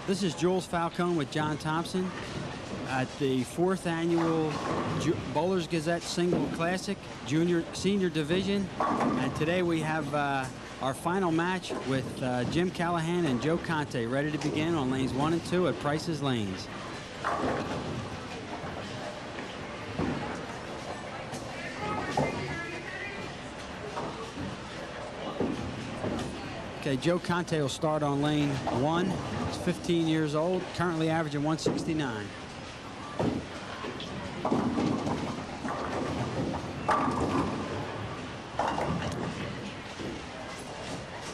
This is Jules Falcone with John Thompson at the 4th annual Bowlers Gazette Single Classic Senior Division. And today we have our final match with Jim Callahan and Joe Conte ready to begin on lanes 1 and 2 at Price's Lanes. Okay, Joe Conte will start on lane 1. He's 15 years old, currently averaging 169.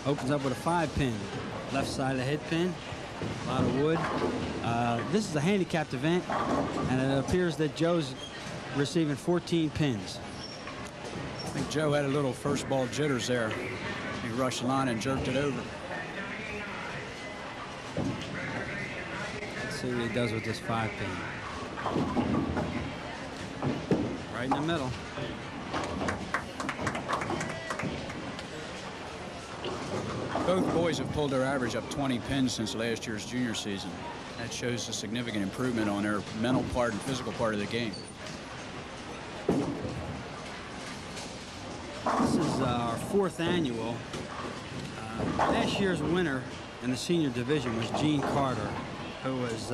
Opens up with a 5-pin, left side of the head pin, a lot of wood. This is a handicapped event, and it appears that Joe's receiving 14 pins. I think Joe had a little first ball jitters there. He rushed the line and jerked it over. Let's see what he does with this 5-pin. Right in the middle. Both boys have pulled their average up 20 pins since last year's junior season. That shows a significant improvement on their mental part and physical part of the game. This is our 4th annual. Last year's winner in the senior division was Gene Carter, who has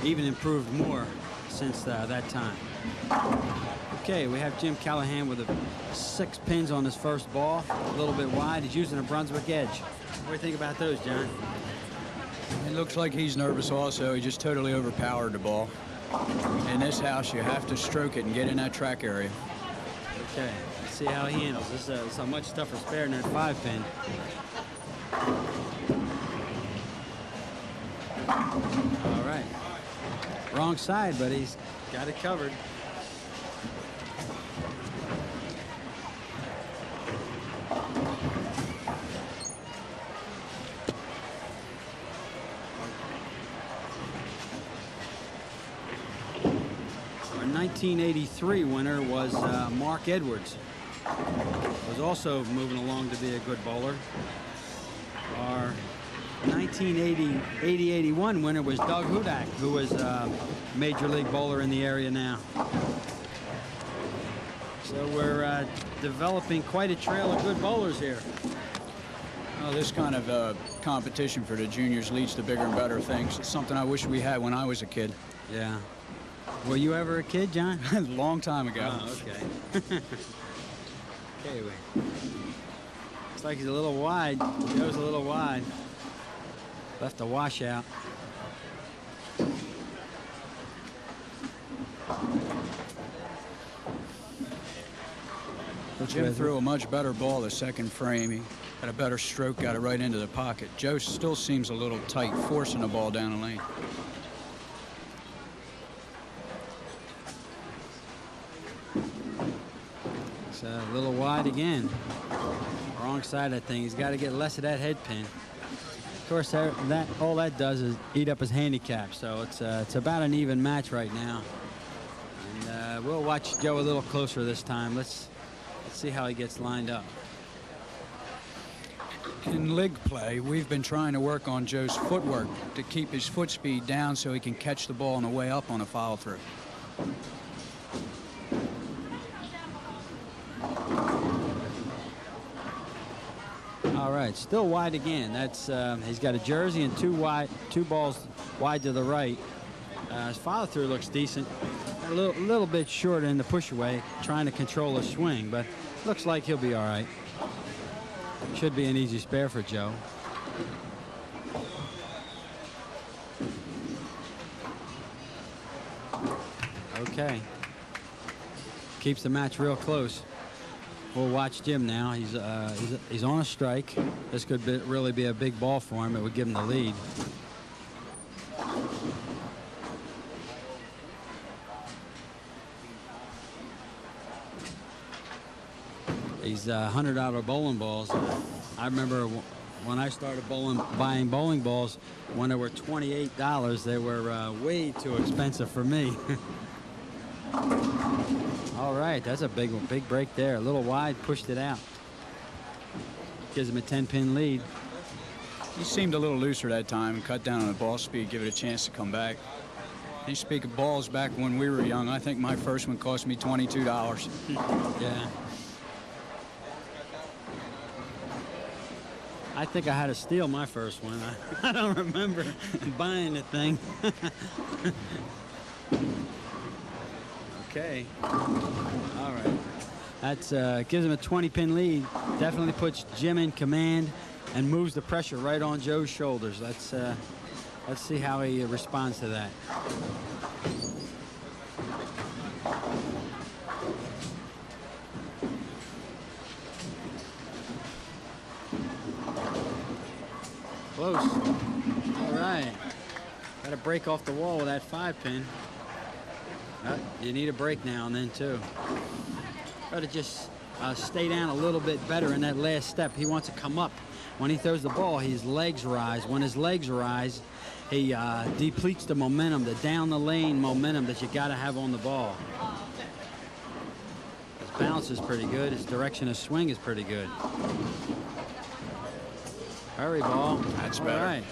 even improved more since that time. Okay, we have Jim Callahan with 6 pins on his first ball, a little bit wide. He's using a Brunswick edge. What do you think about those, John? It looks like he's nervous also. He just totally overpowered the ball. In this house, you have to stroke it and get in that track area. Okay, let's see how he handles. This is a much tougher spare than that 5-pin. All right. Wrong side, but he's got it covered. Our 1983 winner was Mark Edwards. Was also moving along to be a good bowler. Our 1980-81 winner was Doug Hudak, who was a major league bowler in the area now. So we're developing quite a trail of good bowlers here. Well, this kind of competition for the juniors leads to bigger and better things. It's something I wish we had when I was a kid. Yeah. Were you ever a kid, John? A long time ago. Oh, okay. Okay, looks like he's a little wide. Joe's a little wide. Left a washout. Jim threw a much better ball the second frame. He had a better stroke, got it right into the pocket. Joe still seems a little tight, forcing the ball down the lane. It's a little wide again. Wrong side of that thing. He's got to get less of that head pin. Of course, all that does is eat up his handicap. So it's about an even match right now. And we'll watch Joe a little closer this time. Let's see how he gets lined up. In league play, we've been trying to work on Joe's footwork to keep his foot speed down so he can catch the ball on the way up on a follow through. All right, still wide again. That's he's got a jersey and two balls wide to the right. His follow through looks decent. A little bit shorter in the push away, trying to control his swing, but looks like he'll be all right. Should be an easy spare for Joe. Okay. Keeps the match real close. We'll watch Jim now. He's on a strike. This could really be a big ball for him. It would give him the lead. These $100 bowling balls. I remember when I started buying bowling balls when they were $28. They were way too expensive for me. All right, that's a big break there. A little wide, pushed it out. Gives him a 10-pin lead. He seemed a little looser that time and cut down on the ball speed, give it a chance to come back. You speak of balls back when we were young. I think my first one cost me $22. Yeah. I think I had to steal my first one. I don't remember buying the thing. Okay. All right. That's gives him a 20-pin lead. Definitely puts Jim in command and moves the pressure right on Joe's shoulders. Let's see how he responds to that. Close. All right. Got to break off the wall with that 5-pin. You need a break now and then, too. Got to just stay down a little bit better in that last step. He wants to come up. When he throws the ball, his legs rise. When his legs rise, he depletes the momentum, the down the lane momentum that you got to have on the ball. His bounce is pretty good. His direction of swing is pretty good. Hurry ball. That's better. All right.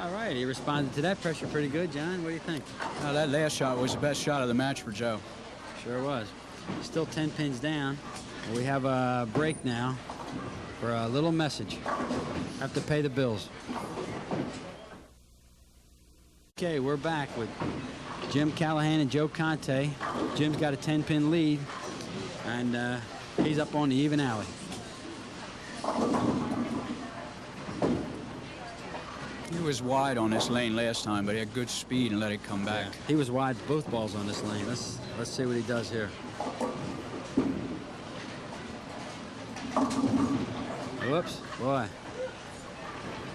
All right. He responded to that pressure pretty good, John. What do you think? That last shot was the best shot of the match for Joe. Sure was. Still 10 pins down. We have a break now for a little message. Have to pay the bills. Okay, we're back with Jim Callahan and Joe Conte. Jim's got a 10-pin lead, and he's up on the even alley. He was wide on this lane last time, but he had good speed and let it come back. Yeah. He was wide both balls on this lane. Let's see what he does here. Whoops, boy.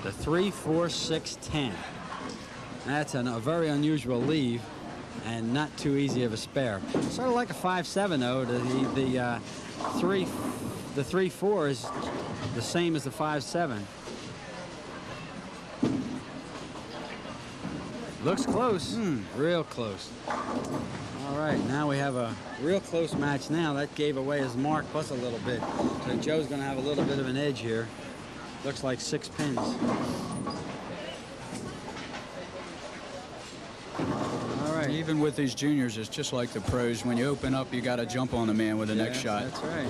The 3, 4, 6, 10. That's a very unusual leave and not too easy of a spare. Sort of like a 5-7 though. The 3-4 is the same as the 5-7. Looks close. Real close. All right, now we have a real close match now. That gave away his mark plus a little bit. So Joe's going to have a little bit of an edge here. Looks like 6 pins. All right. Even with these juniors, it's just like the pros. When you open up, you got to jump on the man with the next shot. That's right.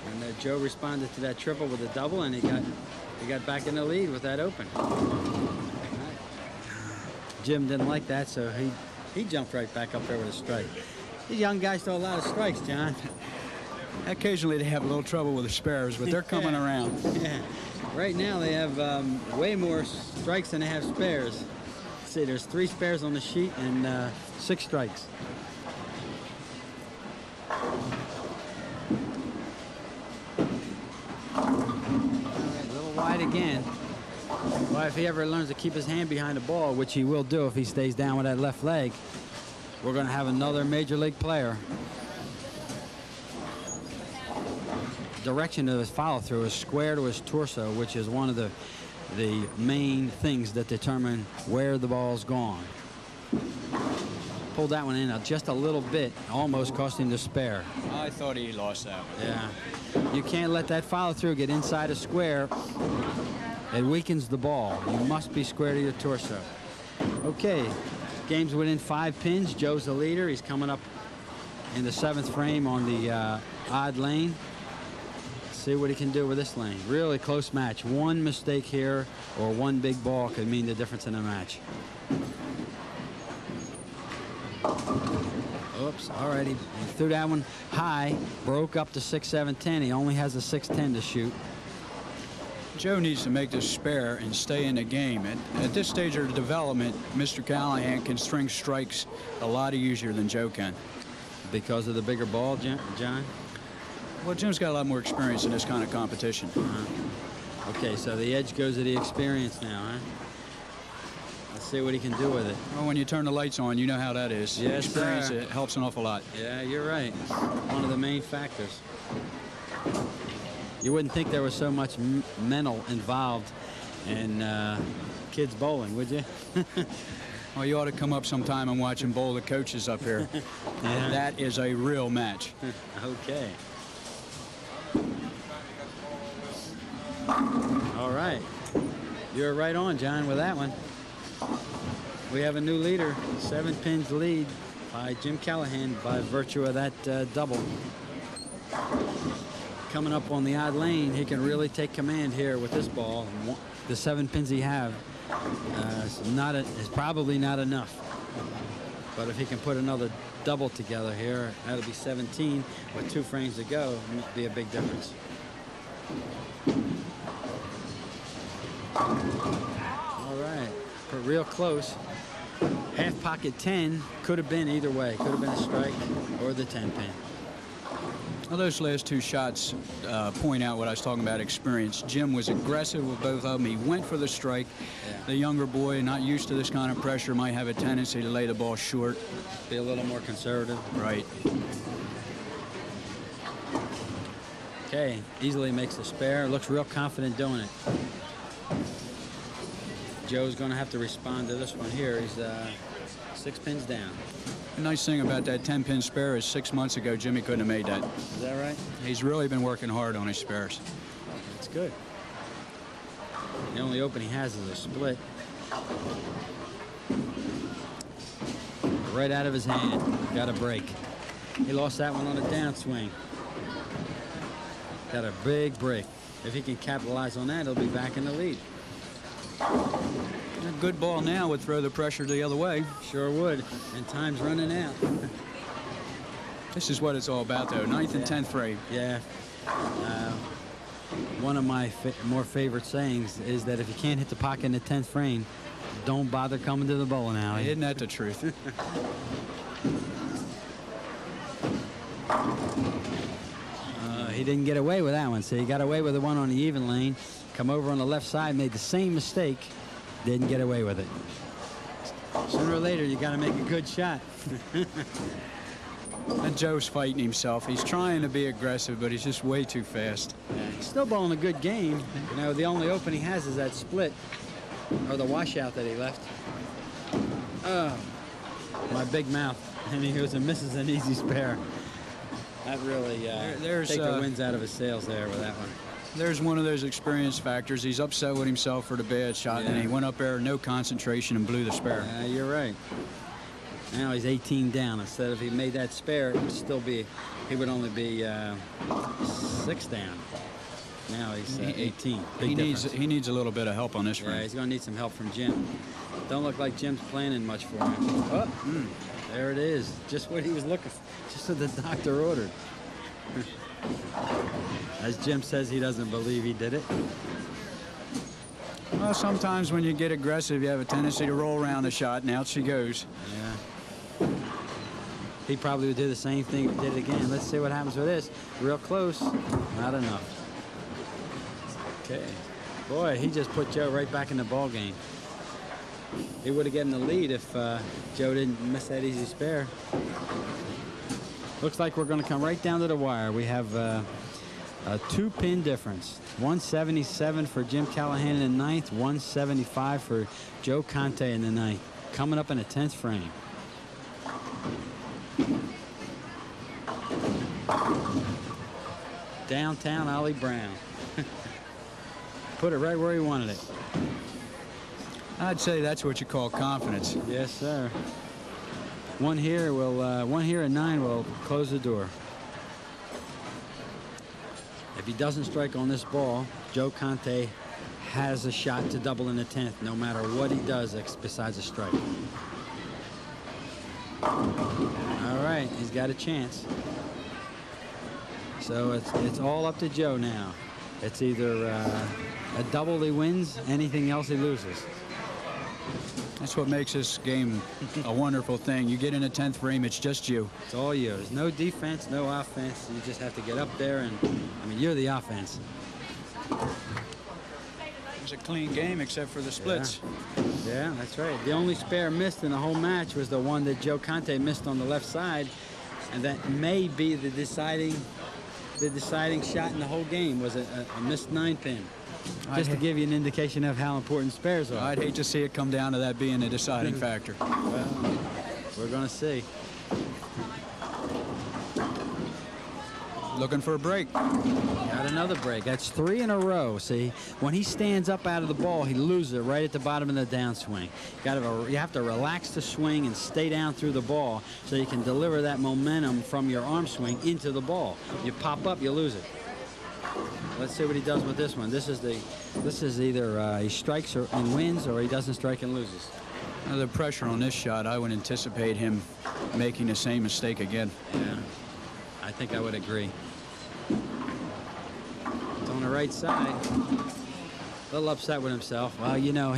And Joe responded to that triple with a double, and he got back in the lead with that open. Jim didn't like that, so he jumped right back up there with a strike. These young guys throw a lot of strikes, John. Occasionally they have a little trouble with the spares, but they're coming around. Yeah. Right now they have way more strikes than they have spares. Let's see, there's 3 spares on the sheet and 6 strikes. All right, a little wide again. Well, if he ever learns to keep his hand behind the ball, which he will do if he stays down with that left leg, we're going to have another major league player. Direction of his follow-through is square to his torso, which is one of the main things that determine where the ball's gone. Pulled that one in just a little bit, almost cost him the spare. I thought he lost that one. Yeah. You can't let that follow-through get inside a square. It weakens the ball. You must be square to your torso. Okay, game's within 5 pins. Joe's the leader. He's coming up in the 7th frame on the odd lane. See what he can do with this lane. Really close match. One mistake here or one big ball could mean the difference in a match. Oops, all right, he threw that one high, broke up to 6, 7, 10. He only has a 6, 10 to shoot. Joe needs to make this spare and stay in the game. At this stage of the development, Mr. Callahan can string strikes a lot easier than Joe can. Because of the bigger ball, John? Well, Jim's got a lot more experience in this kind of competition. Okay, so the edge goes to the experience now, huh? Let's see what he can do with it. Well, when you turn the lights on, you know how that is. Yes, experience, sir. it helps an awful lot. Yeah, you're right. One of the main factors. You wouldn't think there was so much mental involved in kids bowling, would you? Well, you ought to come up sometime and watch him bowl the coaches up here. Yeah. That is a real match. Okay. All All right. You're right on, John, with that one. We have a new leader, 7 pins lead by Jim Callahan by virtue of that double. Coming up on the odd lane, he can really take command here with this ball. The 7 pins he have is probably not enough. But if he can put another double together here, that'll be 17 with 2 frames to go. It'll be a big difference. All right, put real close. Half pocket 10 could have been either way. Could have been a strike or the 10 pin. Well, those last 2 shots point out what I was talking about, experience. Jim was aggressive with both of them. He went for the strike. Yeah. The younger boy, not used to this kind of pressure, might have a tendency to lay the ball short. Be a little more conservative. Right. Okay, easily makes the spare. Looks real confident doing it. Joe's going to have to respond to this one here. He's 6 pins down. The nice thing about that 10-pin spare is 6 months ago, Jimmy couldn't have made that. Is that right? He's really been working hard on his spares. That's good. The only open he has is a split. Right out of his hand. Got a break. He lost that one on a downswing. Got a big break. If he can capitalize on that, he'll be back in the lead. A good ball now would throw the pressure the other way. Sure would. And time's running out. This is what it's all about, though. 9th and 10th frame. Yeah. One of my more favorite sayings is that if you can't hit the pocket in the 10th frame, don't bother coming to the bowling alley. Isn't that the truth? He didn't get away with that one. So he got away with the one on the even lane. Come over on the left side, made the same mistake. Didn't get away with it. Sooner or later, you got to make a good shot. And Joe's fighting himself. He's trying to be aggressive, but he's just way too fast. Yeah, he's still bowling a good game. You know, the only open he has is that split, or the washout that he left. Oh, my big mouth. And he goes and misses an easy spare. That really takes the winds out of his sails there with that one. There's one of those experience factors. He's upset with himself for the bad shot, and he went up there, no concentration, and blew the spare. Yeah, you're right. Now he's 18 down. Instead of he made that spare, it would still be, he would only be 6 down. Now he's 18. He needs a little bit of help on this frame. Yeah, he's going to need some help from Jim. Don't look like Jim's planning much for him. Oh, there it is. Just what he was looking for. Just what the doctor ordered. As Jim says, he doesn't believe he did it. Well, sometimes when you get aggressive, you have a tendency to roll around the shot, and out she goes. Yeah. He probably would do the same thing if he did it again. Let's see what happens with this. Real close. Not enough. Okay. Boy, he just put Joe right back in the ball game. He would have gotten the lead if Joe didn't miss that easy spare. Looks like we're going to come right down to the wire. We have a 2-pin difference. 177 for Jim Callahan in the 9th, 175 for Joe Conte in the 9th. Coming up in the 10th frame. Downtown Ollie Brown. Put it right where he wanted it. I'd say that's what you call confidence. Yes, sir. One here at 9 will close the door. If he doesn't strike on this ball, Joe Conte has a shot to double in the 10th, no matter what he does besides a strike. All right, he's got a chance. So it's all up to Joe now. It's either a double he wins, anything else he loses. That's what makes this game a wonderful thing. You get in a 10th frame, it's just you. It's all you. There's no defense, no offense. You just have to get up there and, I mean, you're the offense. It was a clean game except for the splits. Yeah, that's right. The only spare missed in the whole match was the one that Joe Conte missed on the left side, and that may be the deciding shot in the whole game was a missed 9-pin. Just to give you an indication of how important spares are. I'd hate to see it come down to that being a deciding factor. Well, we're going to see. looking for a break. Got another break. That's 3 in a row. See, when he stands up out of the ball, he loses it right at the bottom of the downswing. You have to relax the swing and stay down through the ball so you can deliver that momentum from your arm swing into the ball. You pop up, you lose it. Let's see what he does with this one. This is either he strikes and wins, or he doesn't strike and loses. Now, the pressure on this shot, I would anticipate him making the same mistake again. Yeah, I think I would agree. It's on the right side. A little upset with himself. Well, you know,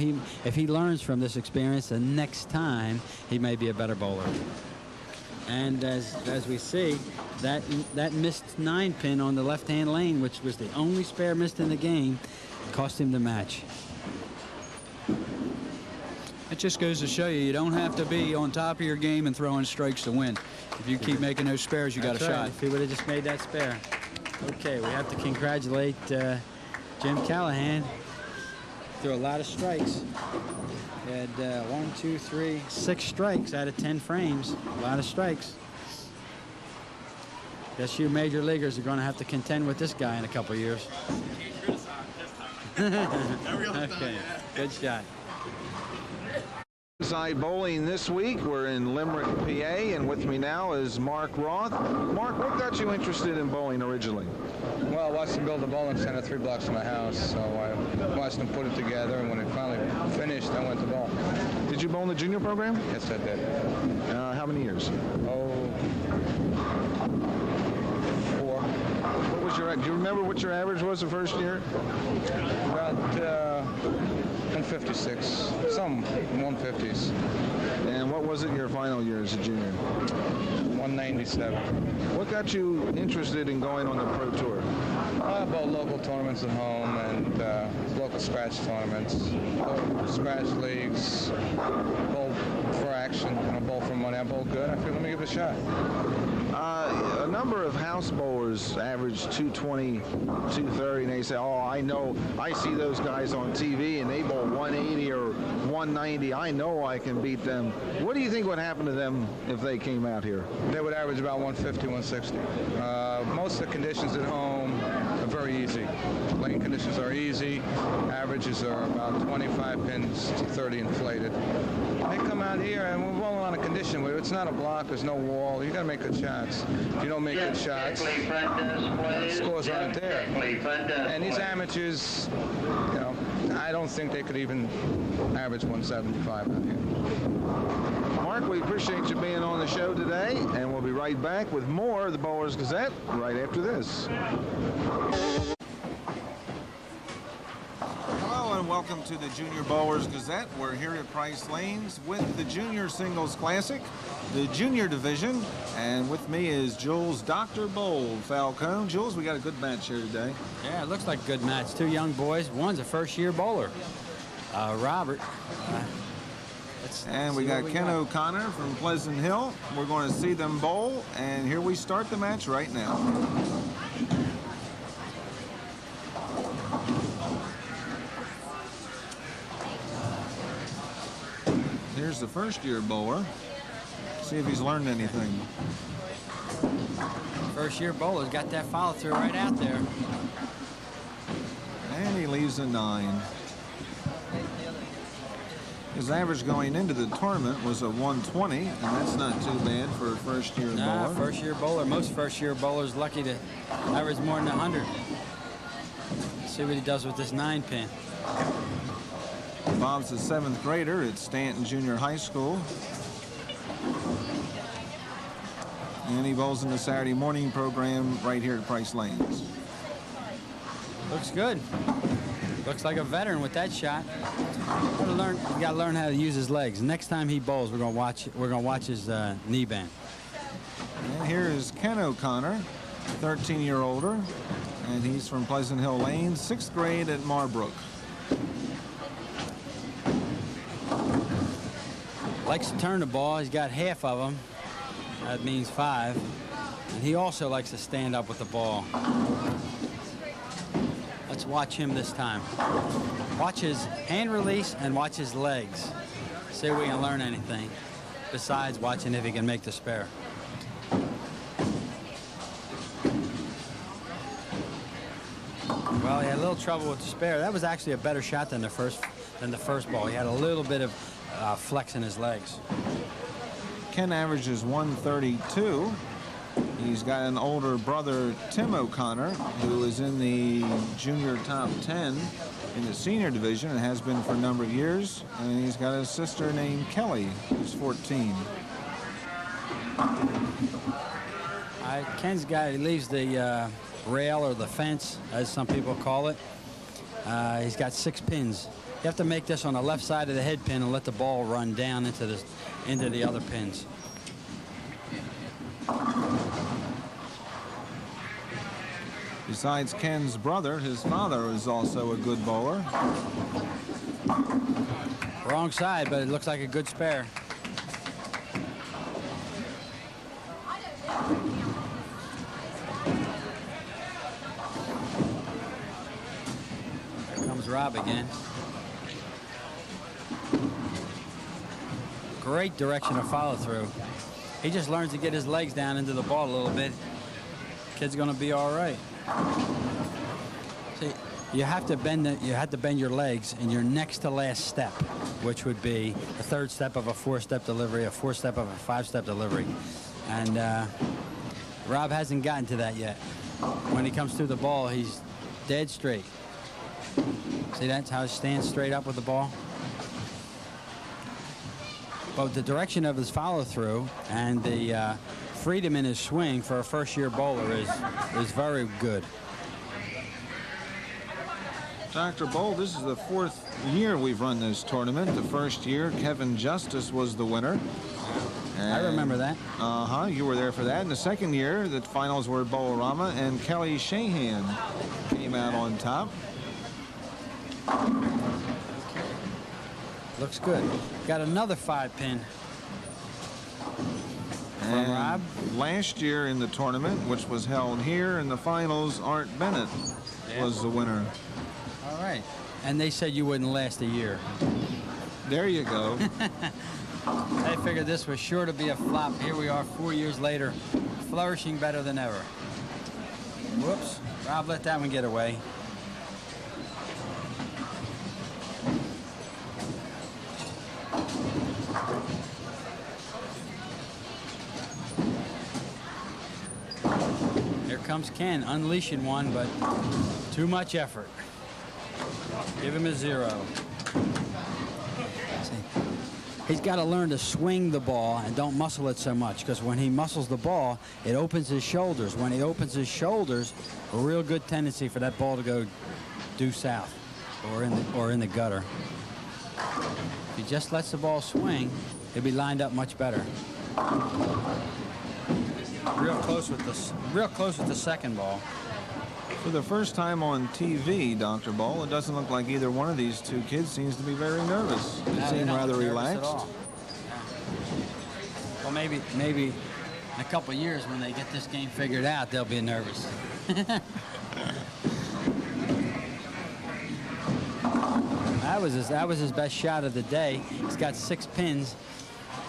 if he learns from this experience, the next time he may be a better bowler. And as we see, that missed 9-pin on the left-hand lane, which was the only spare missed in the game, cost him the match. It just goes to show you don't have to be on top of your game and throwing strikes to win. If you keep making those spares, you got a shot. If he would have just made that spare. Okay, we have to congratulate Jim Callahan. Threw a lot of strikes. He had 1, 2, 3, 6 strikes out of 10 frames. A lot of strikes. Guess you major leaguers are going to have to contend with this guy in a couple of years. Okay, good shot. Side bowling this week. We're in Limerick, PA, and with me now is Mark Roth. Mark, what got you interested in bowling originally? Well, I watched them build a bowling center 3 blocks from my house, so I watched them put it together, and when it finally finished, I went to bowl. Did you bowl in the junior program? Yes, I did. How many years? Oh, 4. What was do you remember what your average was the first year? About 156, some 150s. And what was it your final year as a junior? 197. What got you interested in going on the pro tour? About local tournaments at home and local scratch tournaments, scratch leagues, bowl for action, bowl for money. I bowl good. I figured let me give it a shot. A number of house bowlers average 220, 230, and they say, oh, I know, I see those guys on TV and they bowl 180 or 190. I know I can beat them. What do you think would happen to them if they came out here? They would average about 150, 160. Most of the conditions at home are very easy. Lane conditions are easy. Averages are about 25 pins to 30 inflated. They come out here and we're bowling on a condition where it's not a block, there's no wall. You got to make good shots. If you don't make good shots, scores aren't there. And these amateurs, you know, I don't think they could even average 175 out here. Mark, we appreciate you being on the show today, and we'll be right back with more of the Bowlers Gazette right after this. Hello and welcome to the Junior Bowlers Gazette. We're here at Price Lanes with the Junior Singles Classic, the Junior Division, and with me is Jules Dr. Bowl Falcone. Jules, we got a good match here today. Yeah, it looks like a good match. 2 young boys. One's a first-year bowler, Robert. And we got Ken O'Connor from Pleasant Hill. We're going to see them bowl, and here we start the match right now. Here's the first-year bowler. See if he's learned anything. First-year bowler's got that follow-through right out there. And he leaves a 9. His average going into the tournament was a 120, and that's not too bad for a first-year bowler. First-year bowler. Most first-year bowlers lucky to average more than 100. Let's see what he does with this 9-pin. Bob's a 7th grader at Stanton Junior High School. And he bowls in the Saturday morning program right here at Price Lanes. Looks good. Looks like a veteran with that shot. You got to learn how to use his legs. Next time he bowls, we're gonna watch his knee bend. And here is Ken O'Connor, 13-year older, and he's from Pleasant Hill Lane, 6th grade at Marbrook. Likes to turn the ball. He's got half of them. That means 5. And he also likes to stand up with the ball. Let's watch him this time. Watch his hand release and watch his legs. See if we can learn anything besides watching if he can make the spare. little trouble with the spare. That was actually a better shot than the first ball. He had a little bit of flex in his legs. Ken averages 132. He's got an older brother, Tim O'Connor, who is in the junior top 10 in the senior division and has been for a number of years. And he's got a sister named Kelly, who's 14. Ken's guy, he leaves the rail or the fence, as some people call it. He's got 6 pins. You have to make this on the left side of the head pin and let the ball run down into the other pins. Besides Ken's brother, his father is also a good bowler. Wrong side, but it looks like a good spare. Here comes Rob again. Great direction of follow through. He just learns to get his legs down into the ball a little bit. Kid's gonna be all right. See, you have to bend your legs in your next to last step, which would be the 3rd step of a 4-step delivery, a 4th step of a 5-step delivery. And Rob hasn't gotten to that yet. When he comes through the ball, he's dead straight. See, that's how he stands straight up with the ball. But the direction of his follow through and the freedom in his swing for a first-year bowler is very good. Dr. Bowl, this is the 4th year we've run this tournament. The first year, Kevin Justice was the winner. I remember that. You were there for that. And the second year, the finals were at Bowl-O-Rama, and Kelly Shahan came out on top. Looks good. Got another 5-pin from Rob. Last year in the tournament, which was held here in the finals, Art Bennett was the winner. All right. And they said you wouldn't last a year. There you go. They figured this was sure to be a flop. Here we are 4 years later, flourishing better than ever. Whoops. Rob let that one get away. Here comes Ken, unleashing one, but too much effort. Give him a 0. See, he's got to learn to swing the ball and don't muscle it so much, because when he muscles the ball, it opens his shoulders. When he opens his shoulders, a real good tendency for that ball to go due south or in the gutter. If he just lets the ball swing, he'll be lined up much better. Real close with the second ball. For the first time on TV, Dr. Ball, it doesn't look like either one of these two kids seems to be very nervous. They seem rather relaxed. Well, maybe in a couple of years when they get this game figured out, they'll be nervous. That was his best shot of the day. He's got 6 pins.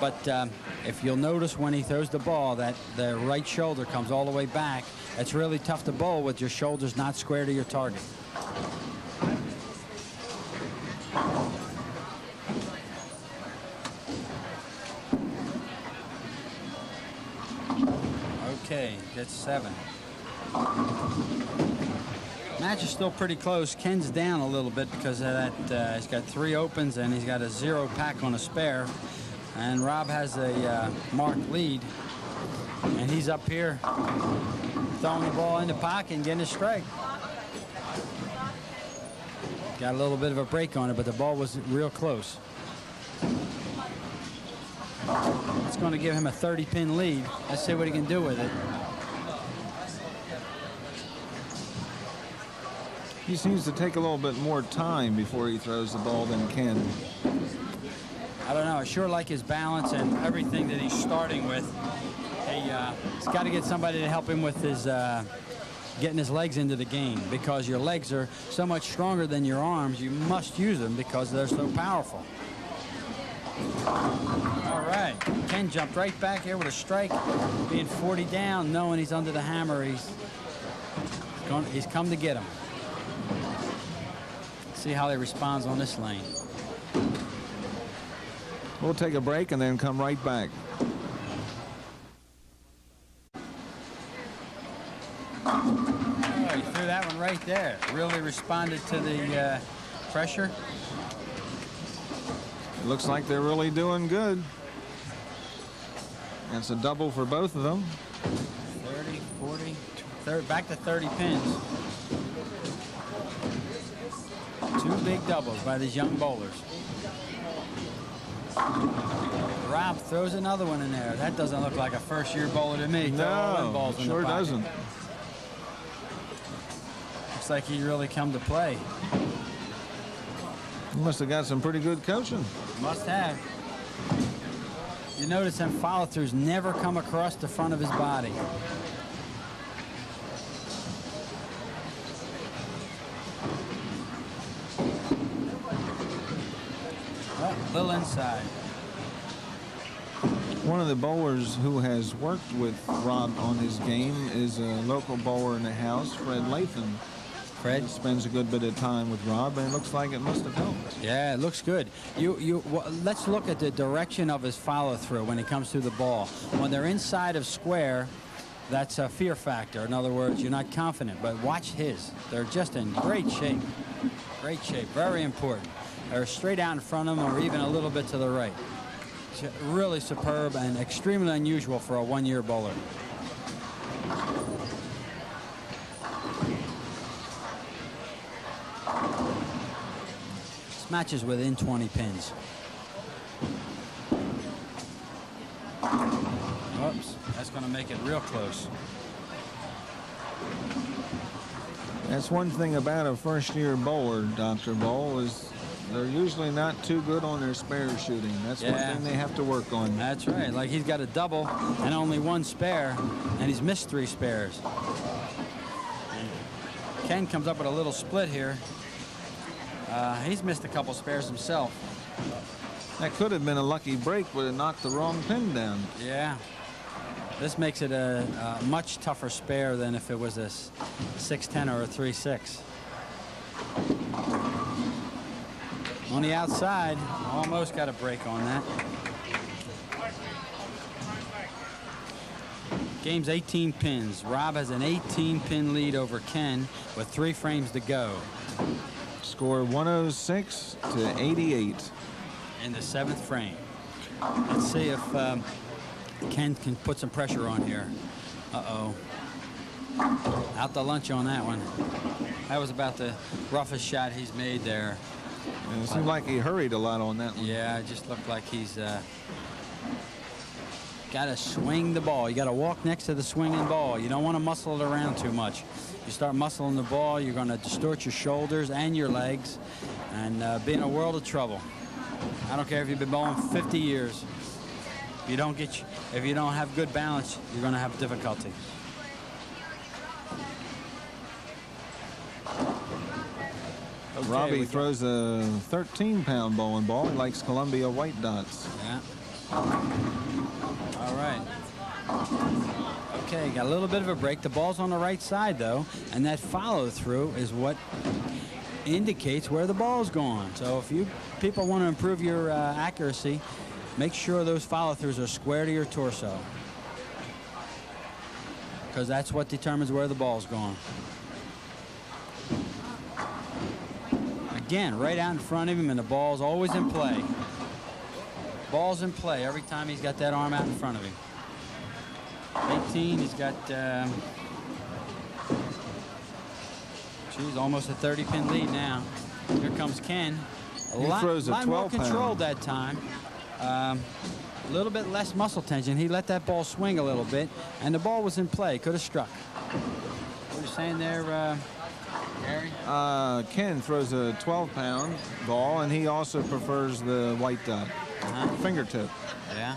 But if you'll notice when he throws the ball that the right shoulder comes all the way back, it's really tough to bowl with your shoulders not square to your target. Okay, that's 7. Match is still pretty close. Ken's down a little bit because of that. He's got 3 opens and he's got a 0 pack on a spare. And Rob has a marked lead. And he's up here throwing the ball in the pocket and getting a strike. Got a little bit of a break on it, but the ball was real close. It's going to give him a 30-pin lead. Let's see what he can do with it. He seems to take a little bit more time before he throws the ball than Ken. I don't know. I sure like his balance and everything that he's starting with. He's got to get somebody to help him with his getting his legs into the game, because your legs are so much stronger than your arms. You must use them because they're so powerful. All right. Ken jumped right back here with a strike, being 40 down, knowing he's under the hammer. He's come to get him. See how he responds on this lane. We'll take a break and then come right back. Oh, he threw that one right there. Really responded to the pressure. It looks like they're really doing good. That's a double for both of them. 30, 40, back to 30 pins. 2 big doubles by these young bowlers. Rob throws another one in there. That doesn't look like a first-year bowler to me. No, sure doesn't. Looks like he really come to play. He must have got some pretty good coaching. Must have. You notice them follow-throughs never come across the front of his body. Oh, a little inside. One of the bowlers who has worked with Rob on his game is a local bowler in the house, Fred Latham. Fred spends a good bit of time with Rob, and it looks like it must have helped. Yeah, it looks good. Let's look at the direction of his follow-through when he comes through the ball. When they're inside of square, that's a fear factor. In other words, you're not confident. But watch his. They're just in great shape. Great shape. Very important. They're straight out in front of him or even a little bit to the right. It's really superb and extremely unusual for a one-year bowler. This match is within 20 pins. Oops, that's going to make it real close. That's one thing about a first-year bowler, Dr. Bowl, is they're usually not too good on their spare shooting. That's one thing they have to work on. That's right. Like he's got a double and only one spare, and he's missed 3 spares. And Ken comes up with a little split here. He's missed a couple spares himself. That could have been a lucky break, but it knocked the wrong pin down. Yeah. This makes it a much tougher spare than if it was a 6-10 or a 3-6. On the outside, almost got a break on that. Game's 18 pins. Rob has an 18-pin lead over Ken with 3 frames to go. Score 106 to 88. In the 7th frame. Let's see if Ken can put some pressure on here. Uh-oh. Out to lunch on that one. That was about the roughest shot he's made there. And it seemed like he hurried a lot on that one. Yeah, it just looked like he's got to swing the ball. You got to walk next to the swinging ball. You don't want to muscle it around too much. You start muscling the ball, you're going to distort your shoulders and your legs and be in a world of trouble. I don't care if you've been bowling 50 years. If you don't have good balance, you're going to have difficulty. Okay, Robbie throws a 13-pound bowling ball. He likes Columbia white dots. Yeah. All right. Okay, got a little bit of a break. The ball's on the right side, though, and that follow-through is what indicates where the ball's going. So if you people want to improve your accuracy, make sure those follow-throughs are square to your torso, because that's what determines where the ball's going. Again, right out in front of him, and the ball's always in play. Ball's in play every time he's got that arm out in front of him. 18, he's got, almost a 30-pin lead now. Here comes Ken. A lot more controlled that time. A little bit less muscle tension. He let that ball swing a little bit, and the ball was in play. Could have struck. What are you saying there, Gary? Ken throws a 12-pound ball, and he also prefers the white dot. Fingertip. Yeah.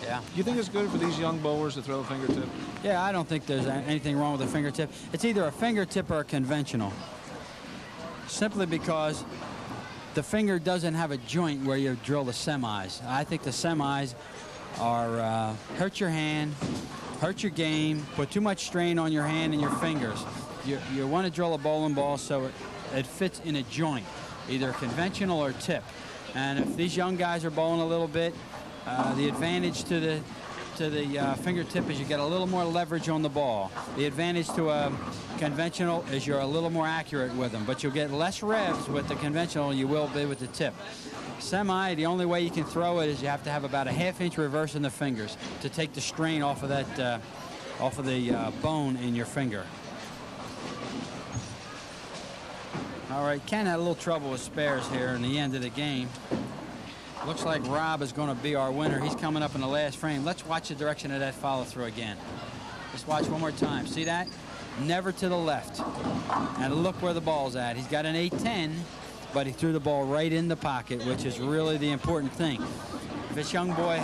Yeah. Do you think it's good for these young bowlers to throw a fingertip? Yeah, I don't think there's anything wrong with a fingertip. It's either a fingertip or a conventional. Simply because the finger doesn't have a joint where you drill the semis. I think the semis are hurt your hand, hurt your game, put too much strain on your hand and your fingers. You want to drill a bowling ball so it fits in a joint, either conventional or tip. And if these young guys are bowling a little bit, the advantage to the fingertip is you get a little more leverage on the ball. The advantage to a conventional is you're a little more accurate with them, but you'll get less revs with the conventional than you will be with the tip. Semi, the only way you can throw it is you have to have about a half-inch reverse in the fingers to take the strain off of that, off of the bone in your finger. All right, Ken had a little trouble with spares here in the end of the game. Looks like Rob is going to be our winner. He's coming up in the last frame. Let's watch the direction of that follow-through again. Let's watch one more time. See that? Never to the left. And look where the ball's at. He's got an 8-10, but he threw the ball right in the pocket, which is really the important thing. If this young boy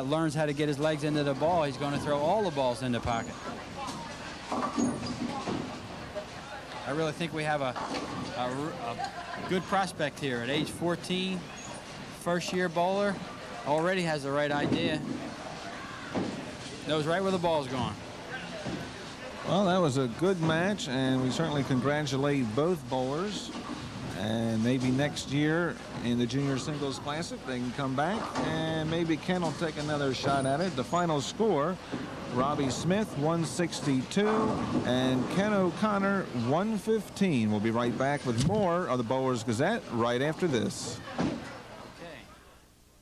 learns how to get his legs into the ball, he's going to throw all the balls in the pocket. I really think we have a good prospect here at age 14. First-year bowler, already has the right idea. Knows right where the ball's going. Well, that was a good match, and we certainly congratulate both bowlers. And maybe next year in the Junior Singles Classic, they can come back, and maybe Ken will take another shot at it. The final score, Robbie Smith, 162, and Ken O'Connor, 115. We'll be right back with more of the Bowlers Gazette right after this.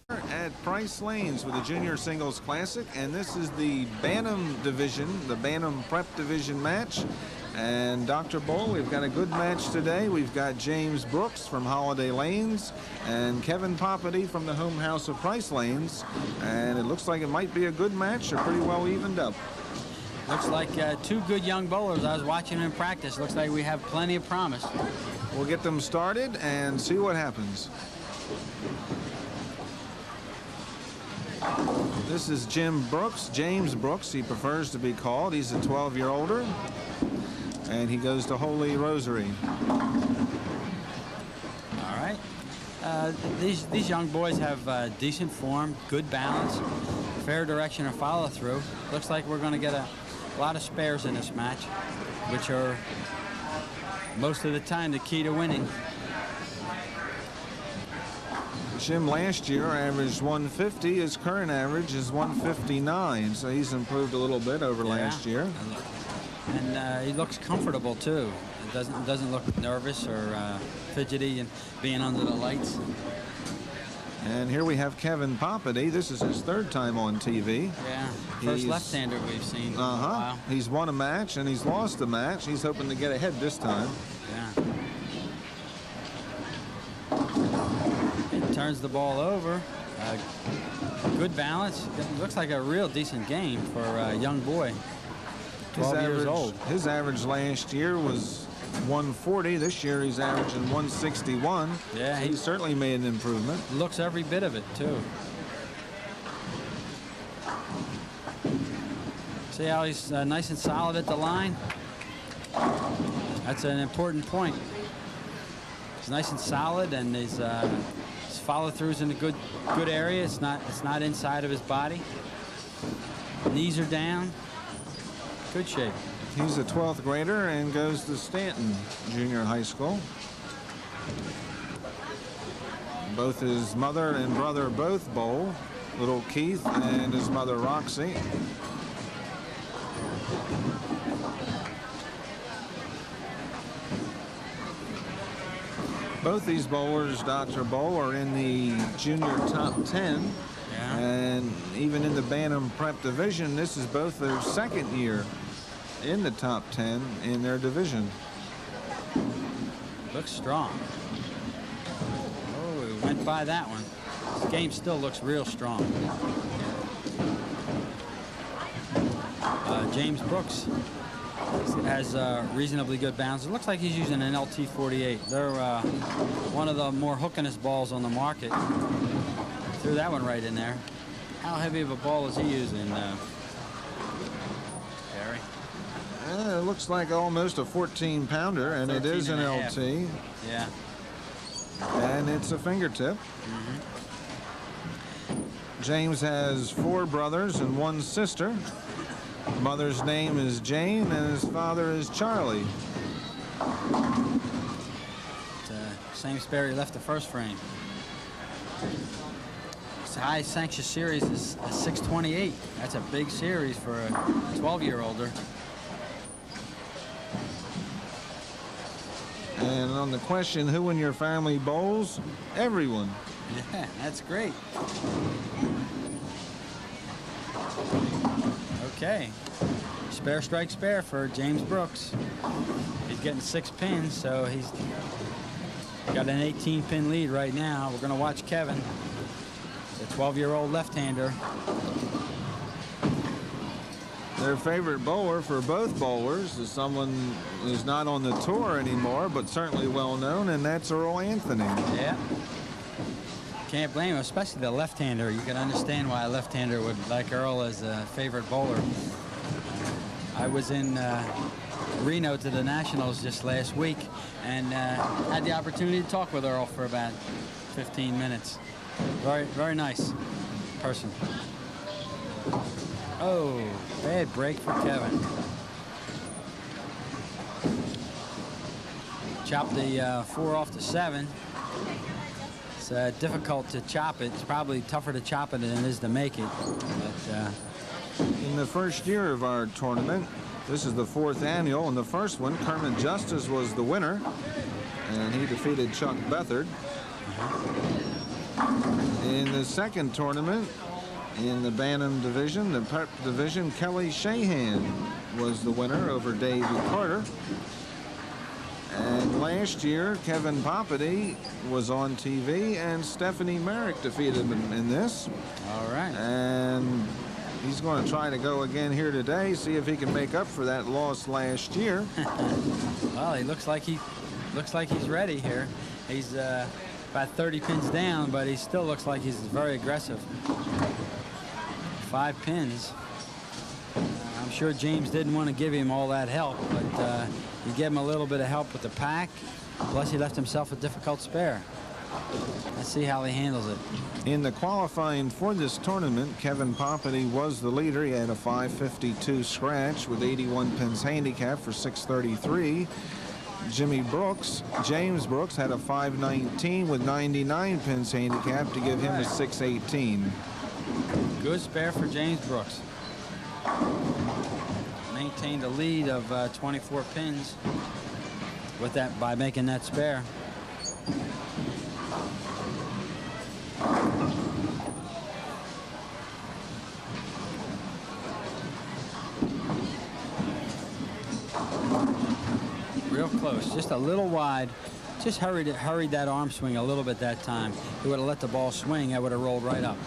At Price Lanes with the Junior Singles Classic, and this is the Bantam Division, the Bantam Prep Division match. And Dr. Bull, we've got a good match today. We've got James Brooks from Holiday Lanes and Kevin Poppiti from the home house of Price Lanes. And it looks like it might be a good match. They're pretty well evened up. Looks like two good young bowlers. I was watching them in practice. Looks like we have plenty of promise. We'll get them started and see what happens. This is Jim Brooks, James Brooks, he prefers to be called. He's a 12-year-older, and he goes to Holy Rosary. All right. These young boys have decent form, good balance, fair direction of follow-through. Looks like we're going to get a lot of spares in this match, which are most of the time the key to winning. Jim last year averaged 150. His current average is 159, so he's improved a little bit over last year. And he looks comfortable too. It doesn't look nervous or fidgety and being under the lights. And here we have Kevin Poppiti. This is his third time on TV. Yeah, first left-hander we've seen. Wow. He's won a match and he's lost a match. He's hoping to get ahead this time. Yeah. Turns the ball over. Good balance. It looks like a real decent game for a young boy. 12 years old. His average last year was 140. This year he's averaging 161. Yeah, he certainly made an improvement. Looks every bit of it too. See how he's nice and solid at the line? That's an important point. He's nice and solid, and his follow-throughs in a good area. It's not inside of his body. Knees are down. Good shape. He's a 12th grader and goes to Stanton Junior High School. Both his mother and brother both bowl. Little Keith and his mother Roxy. Both these bowlers, Dr. Bowl, are in the junior top 10. Yeah. And even in the Bantam Prep division, this is both their second year in the top 10 in their division. Looks strong. Oh, we went by that one. This game still looks real strong. James Brooks has reasonably good balance. It looks like he's using an LT-48. They're one of the more hookinest balls on the market. Threw that one right in there. How heavy of a ball is he using, Gary? It looks like almost a 14-pounder, and it is an LT. Yeah. And it's a fingertip. James has 4 brothers and 1 sister. Mother's name is Jane, and his father is Charlie. Same spare he left the first frame. His high sanction series is a 628. That's a big series for a 12-year-older. And on the question, who in your family bowls? Everyone. Yeah, that's great. Okay. Spare strike spare for James Brooks. He's getting 6 pins, so he's got an 18-pin lead right now. We're going to watch Kevin, the 12-year-old left-hander. Their favorite bowler for both bowlers is someone who's not on the tour anymore, but certainly well known, and that's Earl Anthony. Yeah. Can't blame him, especially the left-hander. You can understand why a left-hander would like Earl as a favorite bowler. I was in Reno to the Nationals just last week and had the opportunity to talk with Earl for about 15 minutes. Very, very nice person. Oh, bad break for Kevin. Chop the 4 off the 7. It's difficult to chop it. It's probably tougher to chop it than it is to make it. But, in the first year of our tournament, this is the 4th annual, and the first one, Kermit Justice was the winner, and he defeated Chuck Beathard. In the second tournament, in the Bantam division, the prep division, Kelly Shahan was the winner over Davey Carter. And last year, Kevin Poppiti was on TV, and Stephanie Merrick defeated him in this. all right. And he's going to try to go again here today, see if he can make up for that loss last year. Well, he looks like he's ready here. He's about 30 pins down, but he still looks like he's very aggressive. 5 pins. I'm sure James didn't want to give him all that help, but he gave him a little bit of help with the pack. Plus, he left himself a difficult spare. Let's see how he handles it. In the qualifying for this tournament, Kevin Poppiti was the leader. He had a 552 scratch with 81 pins handicap for 633. James Brooks had a 519 with 99 pins handicap to give him a 618. Good spare for James Brooks. Maintained a lead of 24 pins with that by making that spare. Real close, just a little wide. Just hurried that arm swing a little bit that time. He would have let the ball swing, I would have rolled right up.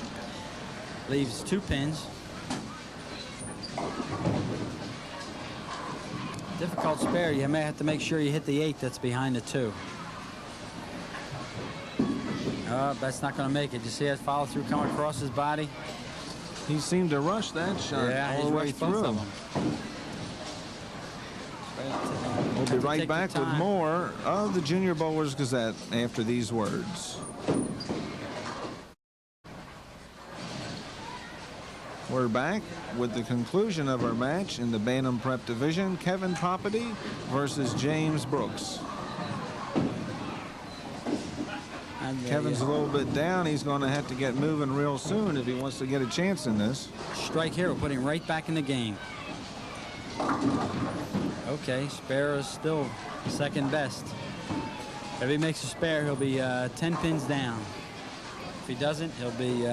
Leaves 2 pins. Difficult spare. You may have to make sure you hit the 8 that's behind the 2. Oh, that's not going to make it. You see that follow through come across his body? He seemed to rush that shot all the way through. We'll be right back with more of the Junior Bowlers Gazette after these words. We're back with the conclusion of our match in the Bantam Prep Division, Kevin Poppiti versus James Brooks. Kevin's a little bit down. He's going to have to get moving real soon if he wants to get a chance in this. Strike here will put him right back in the game. Okay, spare is still second best. If he makes a spare, he'll be 10 pins down. If he doesn't, he'll be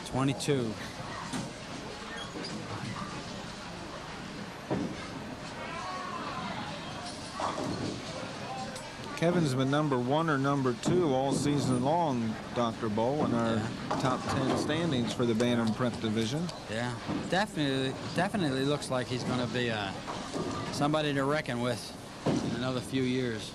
22. Kevin's been number 1 or number 2 all season long, Dr. Bowl, in our top 10 standings for the Bantam Prep Division. Yeah, definitely looks like he's going to be somebody to reckon with in another few years.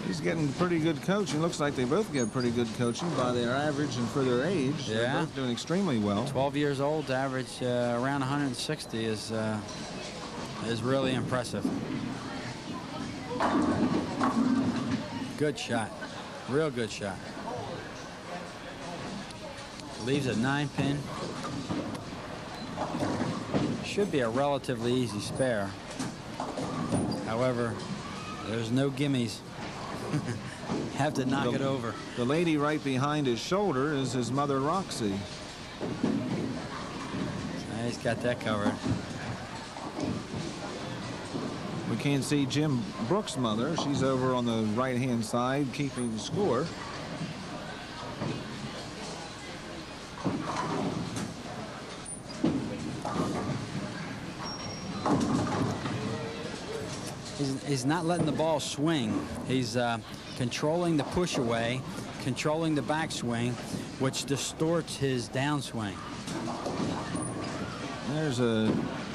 He's getting pretty good coaching. Looks like they both get pretty good coaching by their average and for their age. Yeah. They're both doing extremely well. 12 years old, average around 160 is really impressive. Good shot. Real good shot. Leaves a 9 pin. Should be a relatively easy spare. However, there's no gimmies. Have to knock it over. The lady right behind his shoulder is his mother, Roxy. He's got that covered. We can't see Jim Brooks' mother. She's over on the right-hand side keeping score. He's not letting the ball swing. He's controlling the push away, controlling the backswing, which distorts his downswing. There's a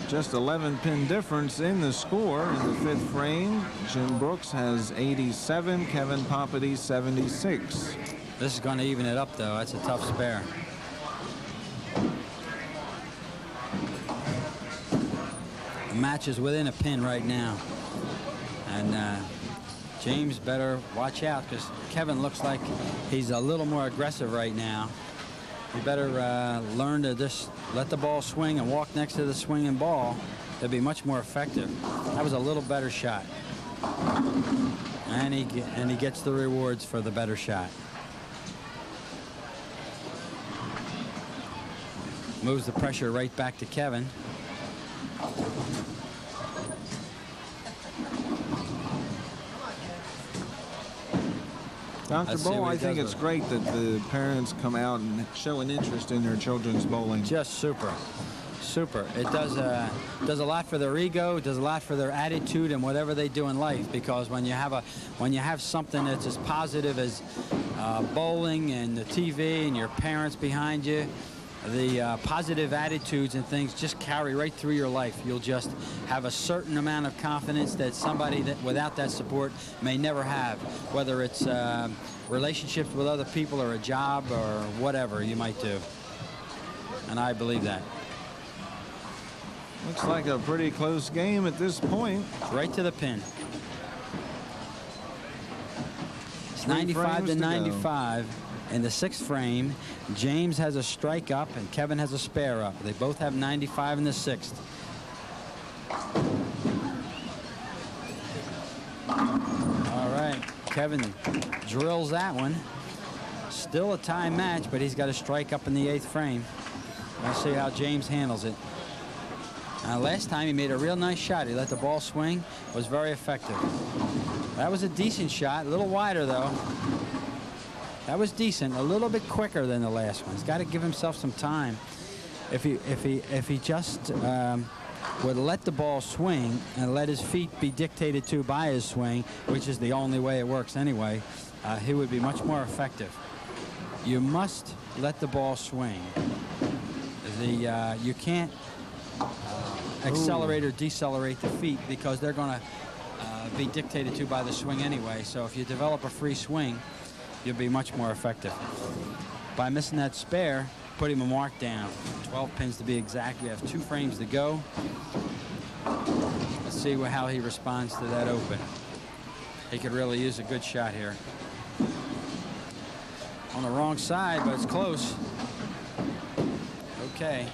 just 11-pin difference in the score in the 5th frame. Jim Brooks has 87, Kevin Poppiti 76. This is going to even it up, though. That's a tough spare. The match is within a pin right now. And James better watch out, because Kevin looks like he's a little more aggressive right now. You better learn to just let the ball swing and walk next to the swinging ball. It'll be much more effective. That was a little better shot. And he gets the rewards for the better shot. Moves the pressure right back to Kevin. Dr. Bull, I think it's great that the parents come out and show an interest in their children's bowling. Just super. Super. It does a lot for their ego, it does a lot for their attitude and whatever they do in life, because when you have something that's as positive as bowling and the TV and your parents behind you, the positive attitudes and things just carry right through your life. You'll just have a certain amount of confidence that somebody that without that support may never have, whether it's relationships with other people or a job or whatever you might do. And I believe that. Looks like a pretty close game at this point. Right to the pin. It's 95 to 95. In the 6th frame, James has a strike up and Kevin has a spare up. They both have 95 in the 6th. All right, Kevin drills that one. Still a tie match, but he's got a strike up in the 8th frame. Let's see how James handles it. Last time he made a real nice shot. He let the ball swing, was very effective. That was a decent shot, a little wider though. That was decent, a little bit quicker than the last one. He's got to give himself some time. If he just would let the ball swing and let his feet be dictated to by his swing, which is the only way it works anyway, he would be much more effective. You must let the ball swing. You can't accelerate or decelerate the feet, because they're going to be dictated to by the swing anyway. So if you develop a free swing, you'll be much more effective. By missing that spare, put him a mark down. 12 pins to be exact. You have 2 frames to go. Let's see how he responds to that open. He could really use a good shot here. On the wrong side, but it's close. Okay.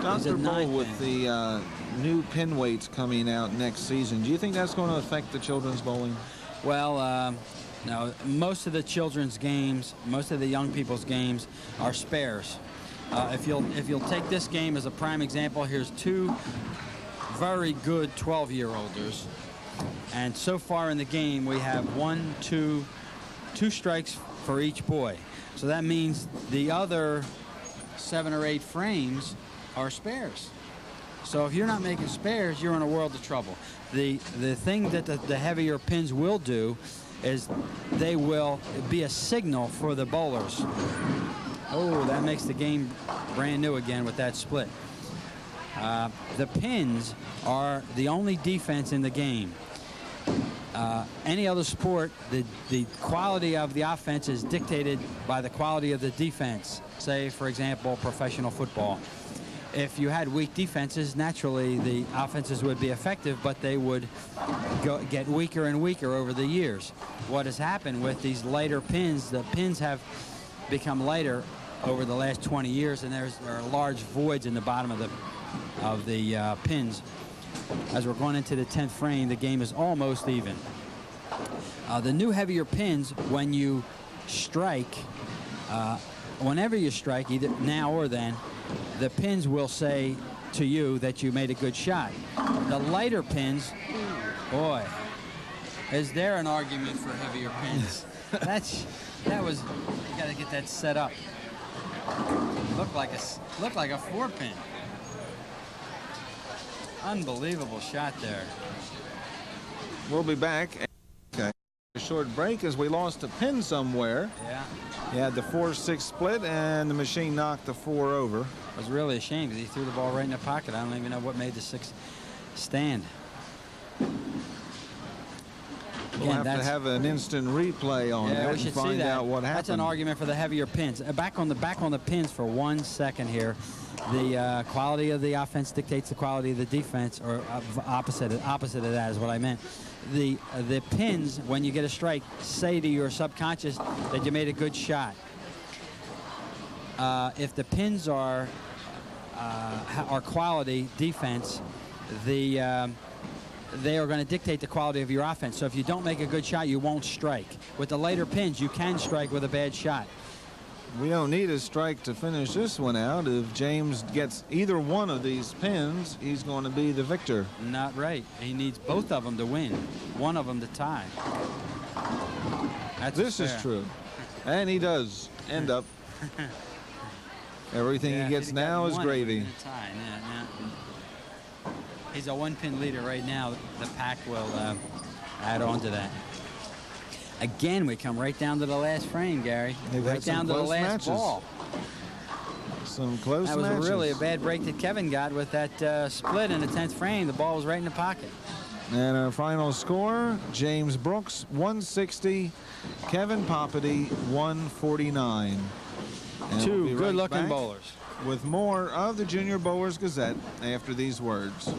Dr. Bull, with the new pin weights coming out next season, do you think that's going to affect the children's bowling? Well, no. Most of the children's games, most of the young people's games are spares. If you'll take this game as a prime example, here's 2 very good 12-year-olders, and so far in the game we have 2 strikes for each boy. So that means the other 7 or 8 frames are spares. So if you're not making spares, you're in a world of trouble. The thing that the heavier pins will do is they will be a signal for the bowlers. Oh, that makes the game brand new again with that split. The pins are the only defense in the game. Any other sport, the quality of the offense is dictated by the quality of the defense. Say, for example, professional football. If you had weak defenses, naturally the offenses would be effective, but they would get weaker and weaker over the years. What has happened with these lighter pins, the pins have become lighter over the last 20 years, and there are large voids in the bottom of the pins. as we're going into the 10th frame, the game is almost even. The new heavier pins, when you strike, whenever you strike, either now or then, the pins will say to you that you made a good shot. The lighter pins, boy, is there an argument for heavier pins? That was, you got to get that set up. Looked like a 4-pin. Unbelievable shot there. We'll be back. Okay. A short break as we lost a pin somewhere. Yeah. You had the 4-6 split, and the machine knocked the 4 over. It was really a shame because he threw the ball right in the pocket. I don't even know what made the 6 stand. We'll have to have an instant replay on that and find out what happened. That's an argument for the heavier pins. Back on the pins for 1 second here. The quality of the offense dictates the quality of the defense, or opposite of that is what I meant. The pins, when you get a strike, say to your subconscious that you made a good shot. If the pins are quality defense, they are going to dictate the quality of your offense. So if you don't make a good shot, you won't strike. With the later pins, you can strike with a bad shot. We don't need a strike to finish this one out. If James gets either one of these pins, he's going to be the victor. Not right. He needs both of them to win, one of them to tie. This is true. And he does end up. Everything he gets now is gravy. He's a 1-pin leader right now. The pack will add on to that. Again, we come right down to the last frame, Gary. Right down to the last ball. Some close matches. That was really a bad break that Kevin got with that split in the 10th frame. The ball was right in the pocket. And our final score, James Brooks, 160. Kevin Poppiti, 149. And Two we'll good-looking bowlers. With more of the Junior Bowlers Gazette after these words.